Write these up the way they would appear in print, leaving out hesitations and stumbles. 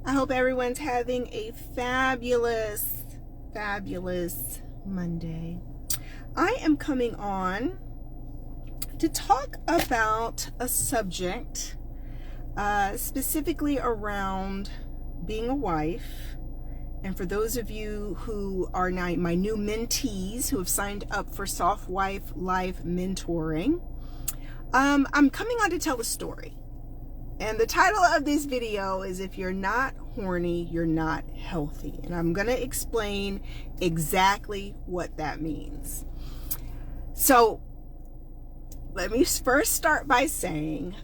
I hope everyone's having a fabulous, fabulous Monday. I am coming on to talk about a subject specifically around being a wife. And for those of you who are now my new mentees who have signed up for Soft Wife Life Mentoring, I'm coming on to tell a story. And the title of this video is If You're Not Horny, You're Not Healthy. And I'm going to explain exactly what that means. So let me first start by saying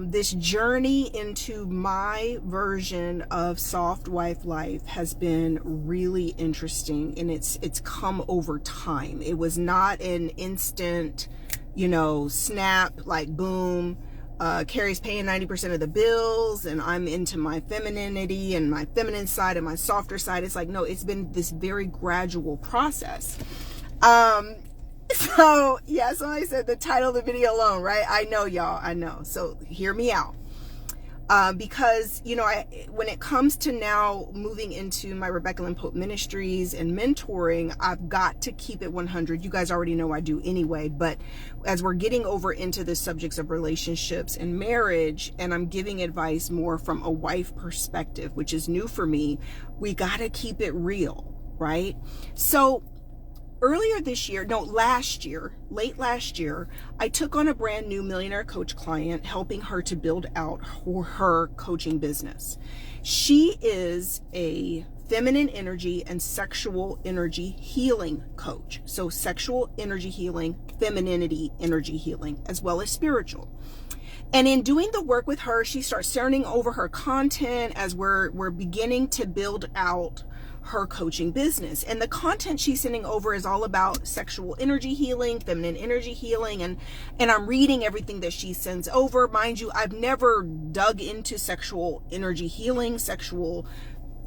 this journey into my version of Soft Wife Life has been really interesting, and it's come over time. It was not an instant, snap, like boom, Carrie's paying 90% of the bills and I'm into my femininity and my feminine side and my softer side. It's like, no, it's been this very gradual process. So I said the title of the video alone, right? I know, y'all, I know. So hear me out. Because, when it comes to now moving into my Rebecca Lynn Pope Ministries and mentoring, I've got to keep it 100. You guys already know I do anyway, but as we're getting over into the subjects of relationships and marriage, and I'm giving advice more from a wife perspective, which is new for me, we got to keep it real, right? So late last year, I took on a brand new millionaire coach client, helping her to build out her coaching business. She is a feminine energy and sexual energy healing coach. So sexual energy healing, femininity energy healing, as well as spiritual. And in doing the work with her, she starts turning over her content as we're beginning to build out her coaching business. And the content she's sending over is all about sexual energy healing, feminine energy healing, and I'm reading everything that she sends over. Mind you, I've never dug into sexual energy healing, sexual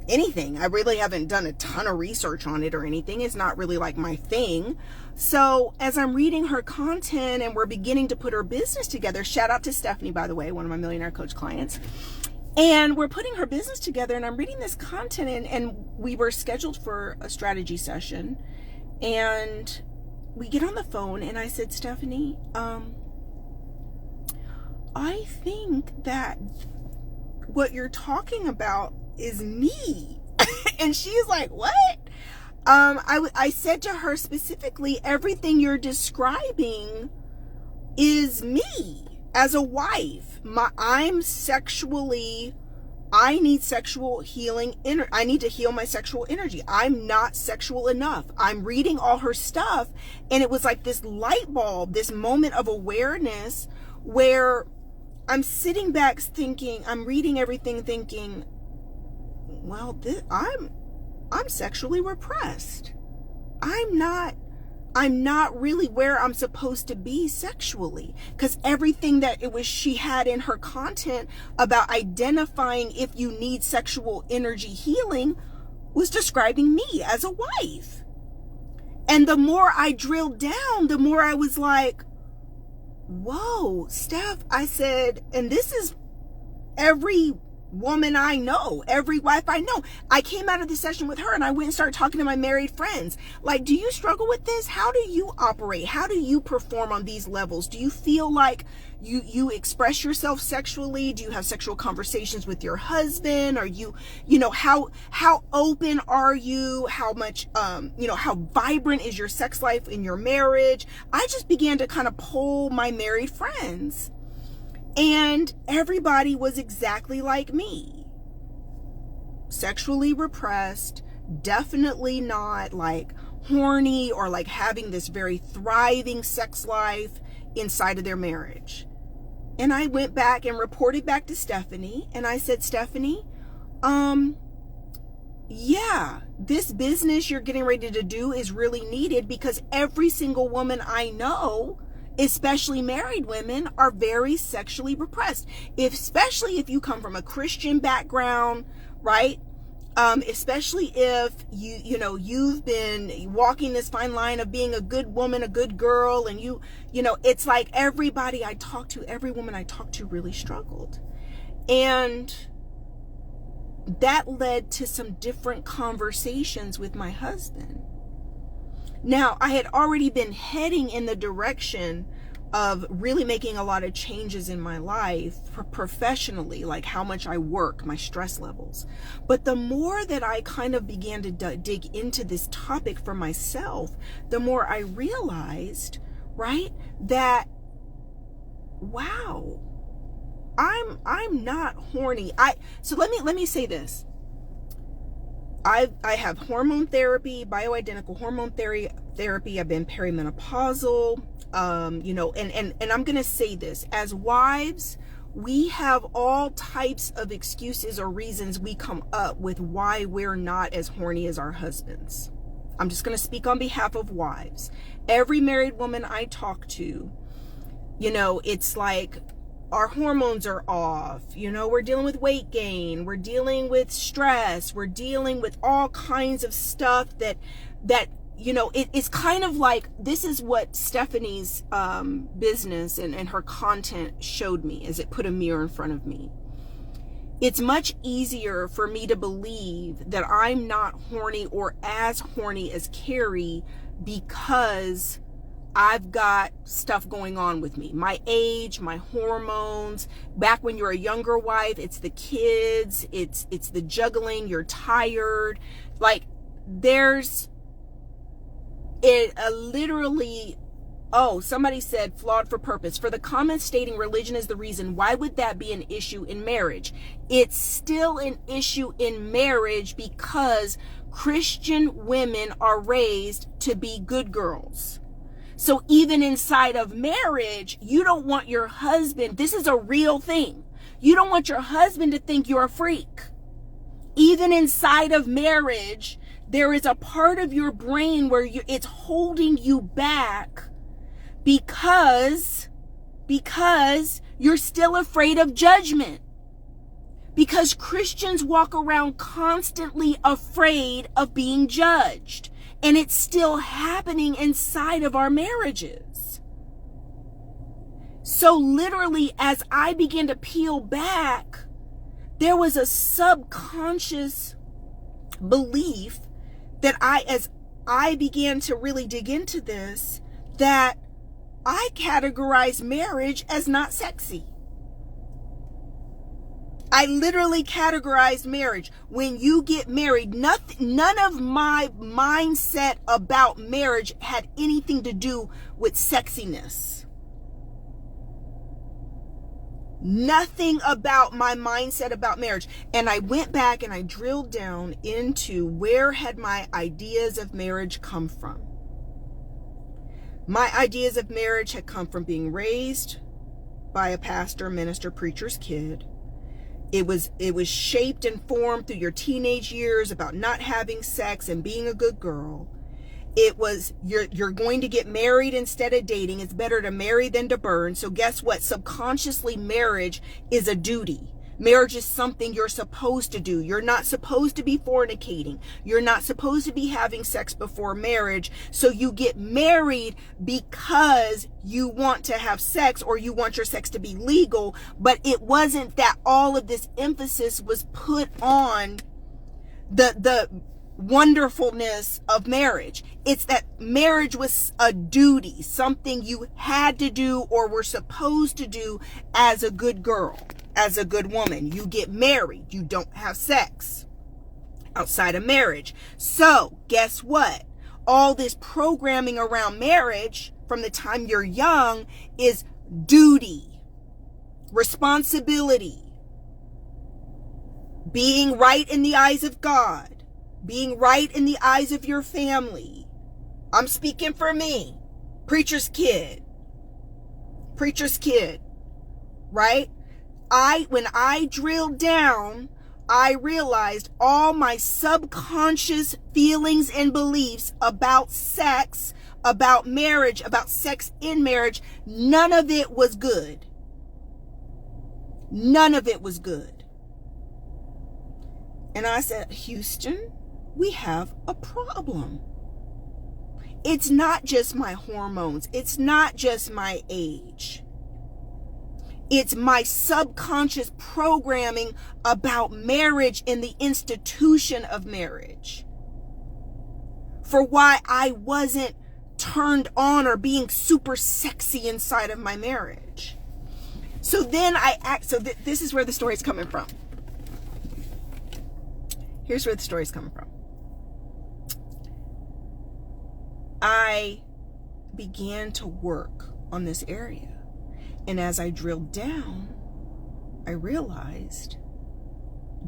anything. I really haven't done a ton of research on it or anything. It's not really like my thing. So as I'm reading her content and we're beginning to put her business together, shout out to Stephanie, by the way, one of my millionaire coach clients. And we're putting her business together, and I'm reading this content, and we were scheduled for a strategy session, and we get on the phone, and I said, Stephanie, I think that what you're talking about is me. And she's like, what? I said to her specifically, everything you're describing is me as a wife. I need sexual healing. I need to heal my sexual energy. I'm not sexual enough. I'm reading all her stuff, and it was like this light bulb, this moment of awareness where I'm sitting back thinking, I'm reading everything thinking, well, I'm sexually repressed. I'm not really where I'm supposed to be sexually, because everything that she had in her content about identifying if you need sexual energy healing was describing me as a wife. And the more I drilled down, the more I was like, whoa, Steph, I said, and this is every woman I know, every wife I know. I came out of the session with her and I went and started talking to my married friends. Like, do you struggle with this? How do you operate? How do you perform on these levels? Do you feel like you express yourself sexually? Do you have sexual conversations with your husband? Are you how open are you? How much, how vibrant is your sex life in your marriage? I just began to kind of poll my married friends. And everybody was exactly like me. Sexually repressed, definitely not like horny or like having this very thriving sex life inside of their marriage. And I went back and reported back to Stephanie, and I said, Stephanie, yeah, this business you're getting ready to do is really needed, because every single woman I know, especially married women, are very sexually repressed. Especially if you come from a Christian background, right? Especially if you've been walking this fine line of being a good woman, a good girl, and it's like every woman I talked to really struggled. And that led to some different conversations with my husband. Now, I had already been heading in the direction of really making a lot of changes in my life professionally, like how much I work, my stress levels. But the more that I kind of began to dig into this topic for myself, the more I realized, right, that, wow, I'm not horny. So let me say this. I have hormone therapy, bioidentical hormone therapy. I've been perimenopausal, and I'm going to say this, as wives, we have all types of excuses or reasons we come up with why we're not as horny as our husbands. I'm just going to speak on behalf of wives. Every married woman I talk to, it's like, our hormones are off, we're dealing with weight gain, we're dealing with stress, we're dealing with all kinds of stuff that it's kind of like, this is what Stephanie's business and her content showed me as it put a mirror in front of me. It's much easier for me to believe that I'm not horny or as horny as Carrie because I've got stuff going on with me. My age, my hormones. Back when you're a younger wife, it's the kids, it's the juggling, you're tired. Like, there's literally, somebody said flawed for purpose. For the comments stating religion is the reason, why would that be an issue in marriage? It's still an issue in marriage because Christian women are raised to be good girls. So even inside of marriage, you don't want your husband, this is a real thing, you don't want your husband to think you're a freak. Even inside of marriage, there is a part of your brain where it's holding you back because you're still afraid of judgment. Because Christians walk around constantly afraid of being judged. And it's still happening inside of our marriages. So literally, as I began to peel back, there was a subconscious belief that as I began to really dig into this, that I categorize marriage as not sexy. I literally categorized marriage. When you get married, none of my mindset about marriage had anything to do with sexiness. Nothing about my mindset about marriage. And I went back and I drilled down into where had my ideas of marriage come from. My ideas of marriage had come from being raised by a pastor, minister, preacher's kid. It was shaped and formed through your teenage years about not having sex and being a good girl. It was, you're going to get married instead of dating. It's better to marry than to burn. So guess what? Subconsciously, marriage is a duty. Marriage is something you're supposed to do. You're not supposed to be fornicating. You're not supposed to be having sex before marriage. So you get married because you want to have sex or you want your sex to be legal. But it wasn't that all of this emphasis was put on the wonderfulness of marriage. It's that marriage was a duty, something you had to do or were supposed to do as a good girl, as a good woman. You get married, you don't have sex outside of marriage. So guess what? All this programming around marriage from the time you're young is duty, responsibility, being right in the eyes of God, being right in the eyes of your family. I'm speaking for me, preacher's kid, right? When I drilled down, I realized all my subconscious feelings and beliefs about sex, about marriage, about sex in marriage, none of it was good. None of it was good. And I said, Houston, we have a problem. It's not just my hormones. It's not just my age. It's my subconscious programming about marriage and the institution of marriage. For why I wasn't turned on or being super sexy inside of my marriage. So then this is where the story's coming from. Here's where the story's coming from. I began to work on this area. And as I drilled down, I realized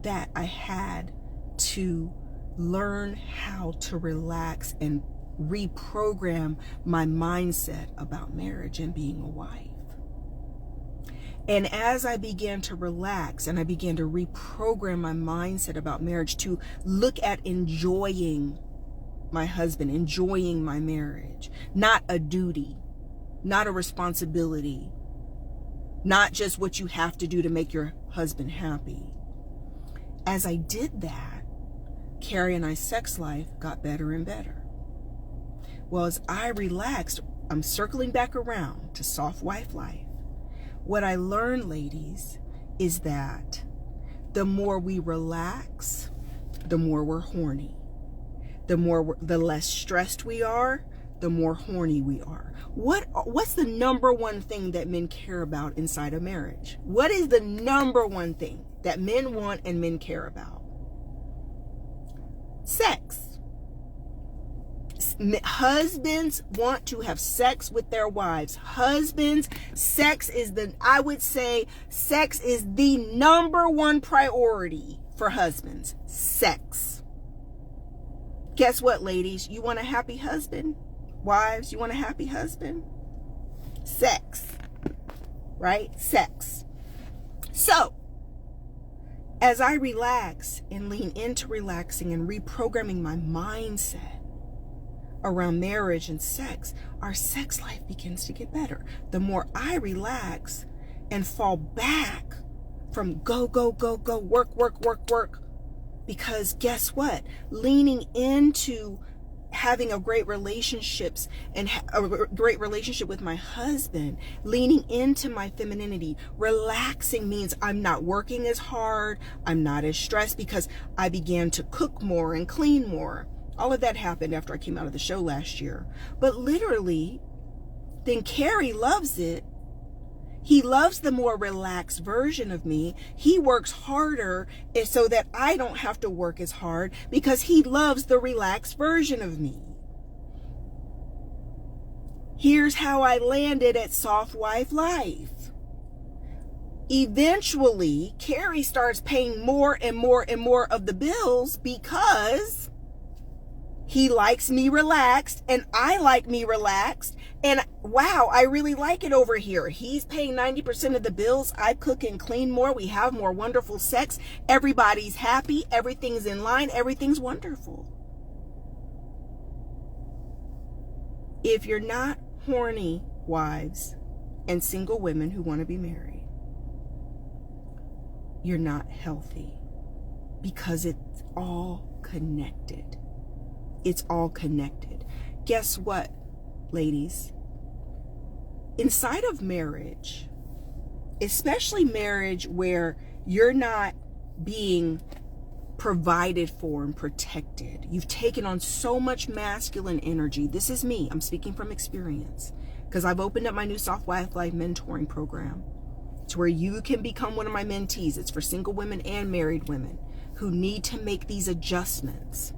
that I had to learn how to relax and reprogram my mindset about marriage and being a wife. And as I began to relax and I began to reprogram my mindset about marriage to look at enjoying my husband, enjoying my marriage, not a duty, not a responsibility, not just what you have to do to make your husband happy. As I did that, Carrie and I's sex life got better and better. Well, as I relaxed, I'm circling back around to soft wife life. What I learned, ladies, is that the more we relax, the more we're horny. The less stressed we are, the more horny we are. What's the number one thing that men care about inside a marriage? What is the number one thing that men want and men care about? Sex. Husbands want to have sex with their wives. Husbands, sex is the number one priority for husbands. Sex. Guess what, ladies? You want a happy husband? Wives, you want a happy husband? Sex. Right? Sex. So, as I relax and lean into relaxing and reprogramming my mindset around marriage and sex, our sex life begins to get better. The more I relax and fall back from go, work, because guess what? Leaning into having a great relationships and a great relationship with my husband, leaning into my femininity, relaxing means I'm not working as hard, I'm not as stressed because I began to cook more and clean more. All of that happened after I came out of the show last year. But literally, then Carrie loves it. He loves the more relaxed version of me. He works harder so that I don't have to work as hard because he loves the relaxed version of me. Here's how I landed at soft wife life. Eventually, Carrie starts paying more and more and more of the bills because he likes me relaxed and I like me relaxed. And wow, I really like it over here. He's paying 90% of the bills. I cook and clean more. We have more wonderful sex. Everybody's happy. Everything's in line. Everything's wonderful. If you're not horny wives and single women who want to be married, you're not healthy because it's all connected. It's all connected. Guess what, ladies? Inside of marriage, especially marriage where you're not being provided for and protected, you've taken on so much masculine energy. This is me. I'm speaking from experience because I've opened up my new Soft Wife Life mentoring program to where you can become one of my mentees. It's for single women and married women who need to make these adjustments.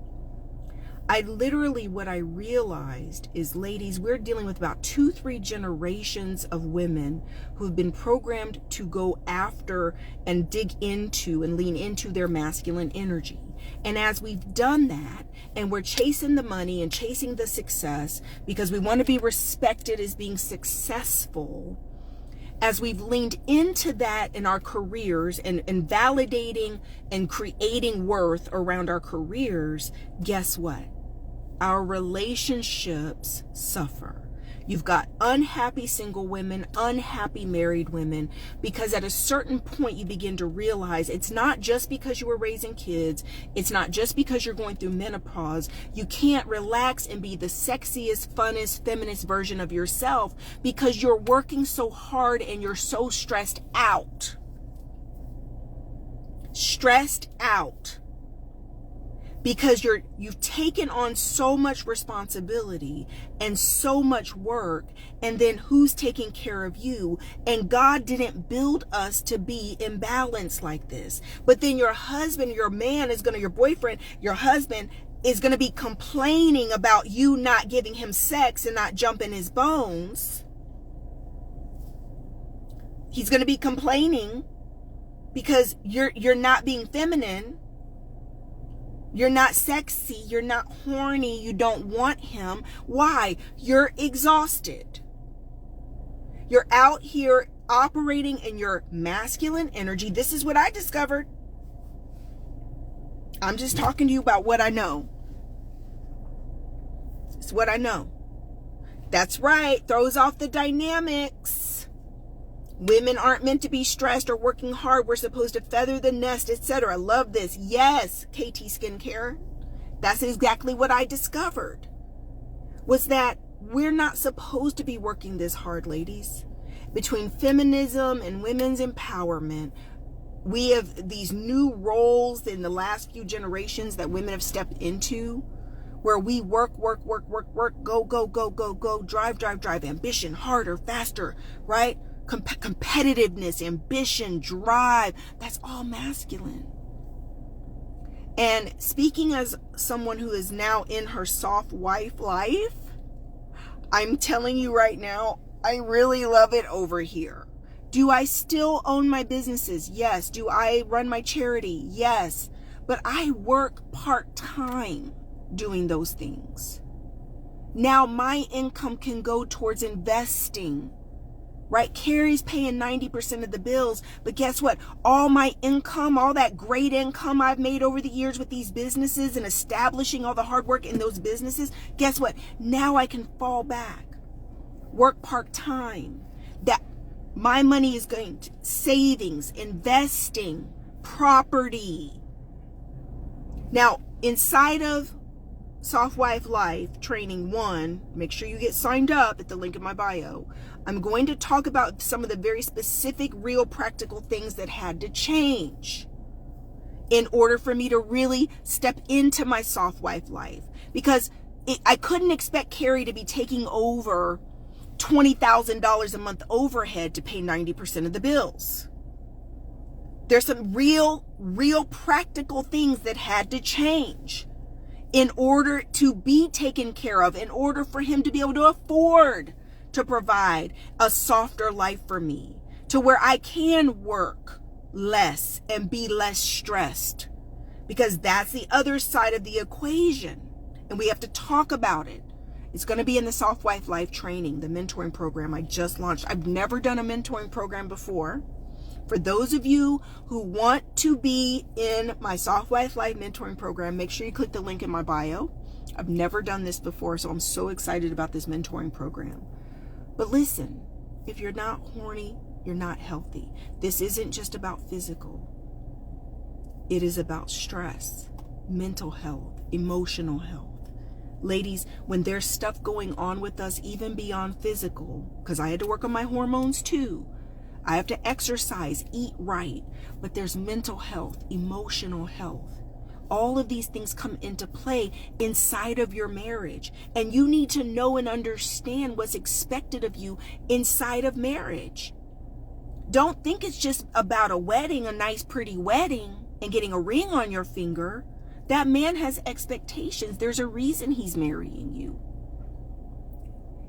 What I realized is, ladies, we're dealing with about 2-3 generations of women who've been programmed to go after and dig into and lean into their masculine energy. And as we've done that, and we're chasing the money and chasing the success because we want to be respected as being successful, as we've leaned into that in our careers and validating and creating worth around our careers, guess what? Our relationships suffer. You've got unhappy single women, unhappy married women, because at a certain point you begin to realize it's not just because you were raising kids. It's not just because you're going through menopause. You can't relax and be the sexiest, funnest, feminist version of yourself because you're working so hard and you're so stressed out. Stressed out. Because you've taken on so much responsibility and so much work, and then who's taking care of you? And God didn't build us to be imbalanced like this. But then your husband, your man is your boyfriend, your husband is going to be complaining about you not giving him sex and not jumping his bones. He's going to be complaining because you're not being feminine. You're not sexy. You're not horny. You don't want him. Why? You're exhausted. You're out here operating in your masculine energy. This is what I discovered. I'm just talking to you about what I know. It's what I know. That's right. Throws off the dynamics. Women aren't meant to be stressed or working hard. We're supposed to feather the nest, etc. Love this. Yes, KT Skincare. That's exactly what I discovered. Was that we're not supposed to be working this hard, ladies. Between feminism and women's empowerment, we have these new roles in the last few generations that women have stepped into, where we work, go, drive, ambition, harder, faster, right? Competitiveness, ambition, drive, that's all masculine. And speaking as someone who is now in her soft wife life, I'm telling you right now, I really love it over here. Do I still own my businesses? Yes. Do I run my charity? Yes. But I work part-time doing those things. Now my income can go towards investing. Right? Carrie's paying 90% of the bills, but guess what? All my income, all that great income I've made over the years with these businesses and establishing all the hard work in those businesses, guess what? Now I can fall back, work part-time. That my money is going to savings, investing, property. Now, inside of Soft Wife Life Training 1, make sure you get signed up at the link in my bio. I'm going to talk about some of the very specific, real, practical things that had to change in order for me to really step into my soft wife life. Because I couldn't expect Carrie to be taking over $20,000 a month overhead to pay 90% of the bills. There's some real practical things that had to change in order to be taken care of, in order for him to be able to afford to provide a softer life for me, to where I can work less and be less stressed, because that's the other side of the equation, and we have to talk about it. It's going to be in the Soft Wife Life Training, the mentoring program I just launched. I've never done a mentoring program before. For those of you who want to be in my Soft Wife Life mentoring program, make sure you click the link in my bio. I've never done this before, so I'm so excited about this mentoring program. But listen, if you're not horny, you're not healthy. This isn't just about physical. It is about stress, mental health, emotional health. Ladies, when there's stuff going on with us, even beyond physical, because I had to work on my hormones too. I have to exercise, eat right, but there's mental health, emotional health. All of these things come into play inside of your marriage. And you need to know and understand what's expected of you inside of marriage. Don't think it's just about a wedding, a nice, pretty wedding, and getting a ring on your finger. That man has expectations. There's a reason he's marrying you.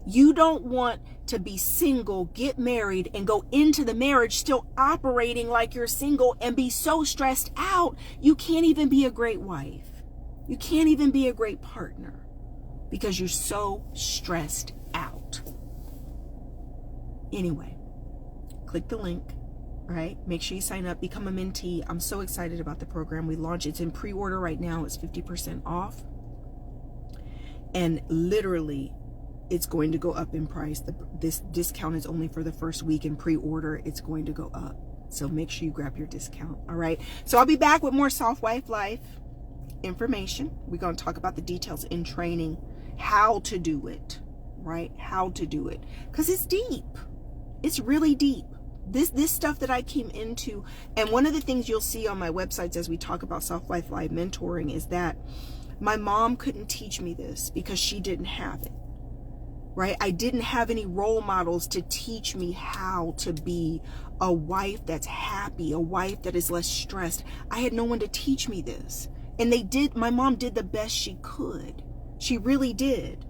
You don't want to be single, get married, and go into the marriage still operating like you're single and be so stressed out, you can't even be a great wife. You can't even be a great partner because you're so stressed out. Anyway, click the link, right? Make sure you sign up, become a mentee. I'm so excited about the program we launched. It's in pre-order right now. It's 50% off. And literally, it's going to go up in price. This discount is only for the first week, and pre-order, it's going to go up. So make sure you grab your discount. All right. So I'll be back with more Soft Wife Life information. We're going to talk about the details in training, how to do it, right? How to do it. Because it's deep. It's really deep. This stuff that I came into, and one of the things you'll see on my websites as we talk about Soft Wife Life mentoring is that my mom couldn't teach me this because she didn't have it. Right? I didn't have any role models to teach me how to be a wife that's happy, a wife that is less stressed. I had no one to teach me this. And my mom did the best she could. She really did.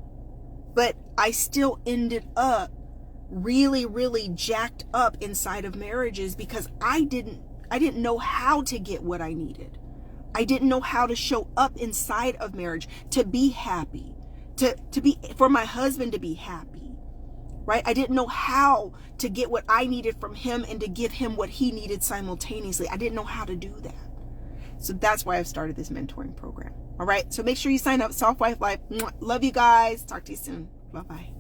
But I still ended up really, really jacked up inside of marriages because I didn't know how to get what I needed. I didn't know how to show up inside of marriage to be happy. To be, for my husband to be happy, right? I didn't know how to get what I needed from him and to give him what he needed simultaneously. I didn't know how to do that. So that's why I've started this mentoring program. All right. So make sure you sign up. Soft Wife Life. Love you guys. Talk to you soon. Bye-bye.